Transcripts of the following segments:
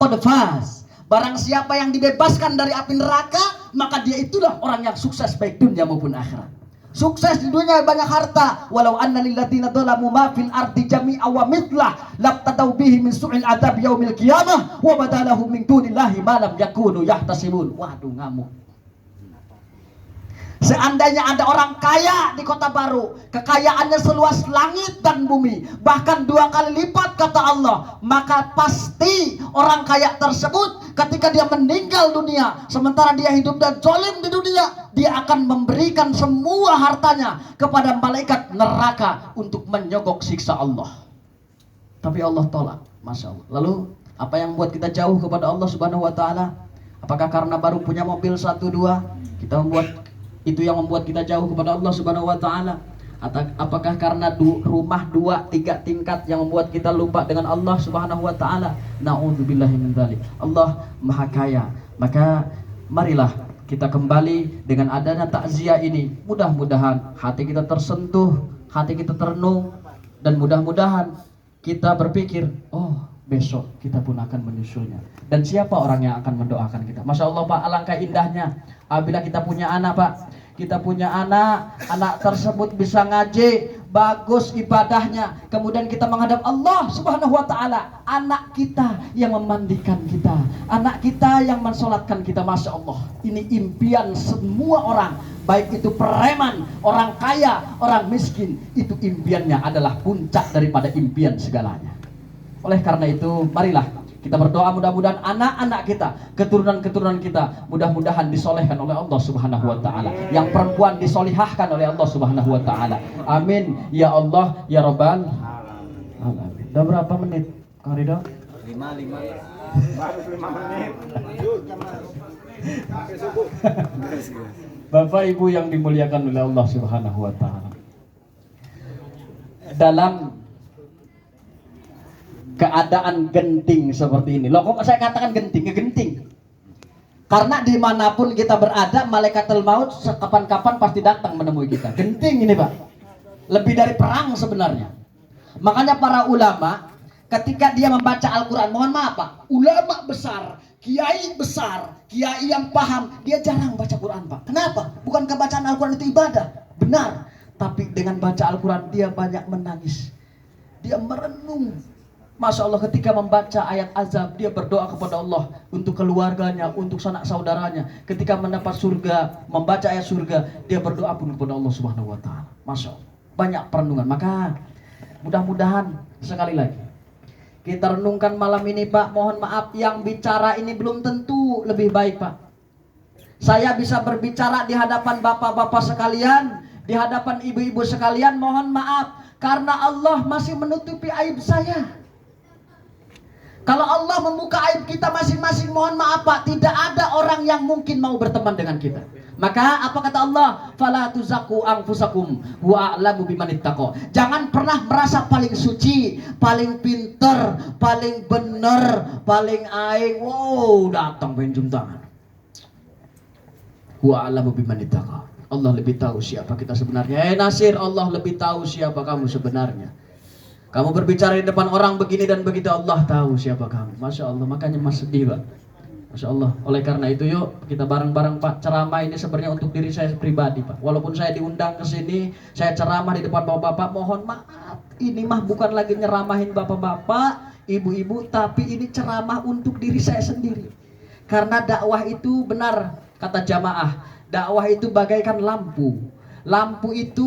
qad faz. Barang siapa yang dibebaskan dari api neraka, maka dia itulah orang yang sukses baik dunia maupun akhirat. Sukses di dunia banyak harta. Walau anna lil ladzina dzalamu ma fil ardi jami'a wa mithlah labtadau bihi min su'il adzab yaumil qiyamah wa badalahum min dunillahi ma lam yakunu yahtasibun. Waduh, ngamuk. Seandainya ada orang kaya di Kota Baru, kekayaannya seluas langit dan bumi, bahkan 2 kali lipat kata Allah, maka pasti orang kaya tersebut ketika dia meninggal dunia, sementara dia hidup dan zalim di dunia, dia akan memberikan semua hartanya kepada malaikat neraka untuk menyogok siksa Allah. Tapi Allah tolak, Masya Allah. Lalu apa yang membuat kita jauh kepada Allah Subhanahu wa Ta'ala? Apakah karena baru punya mobil 1-2 kita membuat itu yang membuat kita jauh kepada Allah Subhanahu wa Ta'ala? Apakah karena rumah 2-3 tingkat yang membuat kita lupa dengan Allah Subhanahu wa Ta'ala? Na'udzubillahi min dzalik. Allah Maha Kaya. Maka marilah kita kembali dengan adanya takziah ini. Mudah-mudahan hati kita tersentuh, hati kita terenung, dan mudah-mudahan kita berpikir, oh, besok kita pun akan menyusulnya. Dan siapa orang yang akan mendoakan kita? Masya Allah Pak, alangkah indahnya apabila kita punya anak Pak. Kita punya anak tersebut bisa ngaji, bagus ibadahnya, kemudian kita menghadap Allah Subhanahu wa Ta'ala. Anak kita yang memandikan kita, anak kita yang mensolatkan kita. Masya Allah, ini impian semua orang, baik itu preman, orang kaya, orang miskin. Itu impiannya adalah puncak daripada impian segalanya. Oleh karena itu, marilah kita berdoa mudah-mudahan anak-anak kita, keturunan-keturunan kita mudah-mudahan disolehkan oleh Allah Subhanahu wa Ta'ala. Yang perempuan disolihahkan oleh Allah Subhanahu wa Ta'ala. Amin ya Allah ya Rabbal alamin. Udah berapa menit, Kang Ridho? 5 baru 5 menit. Bapak Ibu yang dimuliakan oleh Allah Subhanahu wa Ta'ala, dalam keadaan genting seperti ini. Loh, kok saya katakan genting? Genting karena dimanapun kita berada, malaikatul maut sekapan-kapan pasti datang menemui kita. Genting ini Pak, lebih dari perang sebenarnya. Makanya para ulama ketika dia membaca Al-Quran, mohon maaf Pak, ulama besar, kiai besar, kiai yang paham, dia jarang baca Quran Pak. Kenapa? Bukankah bacaan Al-Quran itu ibadah? Benar. Tapi dengan baca Al-Quran dia banyak menangis, dia merenung. Masya Allah, ketika membaca ayat azab, dia berdoa kepada Allah untuk keluarganya, untuk sanak saudaranya. Ketika mendapat surga, membaca ayat surga, dia berdoa pun kepada Allah Subhanahu wa Ta'ala. Masya Allah, banyak perenungan. Maka mudah-mudahan sekali lagi kita renungkan malam ini Pak. Mohon maaf, yang bicara ini belum tentu lebih baik Pak. Saya bisa berbicara di hadapan bapak-bapak sekalian, di hadapan ibu-ibu sekalian, mohon maaf, karena Allah masih menutupi aib saya. Kalau Allah membuka aib kita masing-masing, mohon maaf Pak, tidak ada orang yang mungkin mau berteman dengan kita. Maka apa kata Allah? Fala tuzakku anfusakum wa a'lamu bimanittaqo. Jangan pernah merasa paling suci, paling pinter, paling bener, paling aing. Wow, datang penjum tangan. Wa a'lamu bimanittaqo. Allah lebih tahu siapa kita sebenarnya. Nasir, Allah lebih tahu siapa kamu sebenarnya. Kamu berbicara di depan orang begini dan begitu, Allah tahu siapa kamu. Masya Allah, makanya mas sedih Pak. Masya Allah. Oleh karena itu yuk kita bareng-bareng Pak. Ceramah ini sebenarnya untuk diri saya pribadi Pak. Walaupun saya diundang ke sini, saya ceramah di depan bapak-bapak, mohon maaf, ini mah bukan lagi nyeramahin bapak-bapak, ibu-ibu, tapi ini ceramah untuk diri saya sendiri. Karena dakwah itu benar kata jamaah, dakwah itu bagaikan lampu. Lampu itu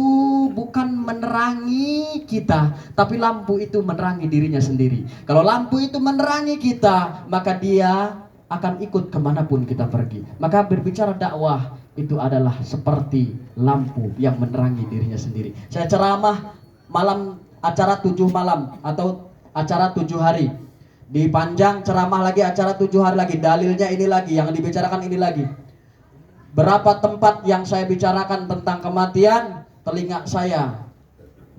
bukan menerangi kita, tapi lampu itu menerangi dirinya sendiri. Kalau lampu itu menerangi kita, maka dia akan ikut kemanapun kita pergi. Maka berbicara dakwah itu adalah seperti lampu yang menerangi dirinya sendiri. Saya ceramah malam acara 7 malam atau acara 7 hari. Dipanjang ceramah lagi acara 7 hari lagi. Dalilnya ini lagi, yang dibicarakan ini lagi. Berapa tempat yang saya bicarakan tentang kematian, telinga saya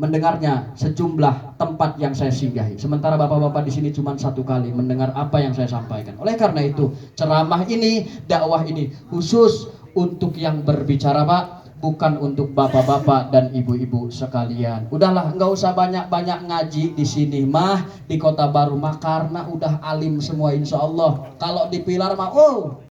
mendengarnya sejumlah tempat yang saya singgahi. Sementara bapak-bapak di sini cuma 1 kali mendengar apa yang saya sampaikan. Oleh karena itu, ceramah ini, dakwah ini khusus untuk yang berbicara Pak, bukan untuk bapak-bapak dan ibu-ibu sekalian. Udahlah, nggak usah banyak-banyak ngaji di sini mah, di Kota Baru mah, karena udah alim semua insya Allah. Kalau di Pilar mah, oh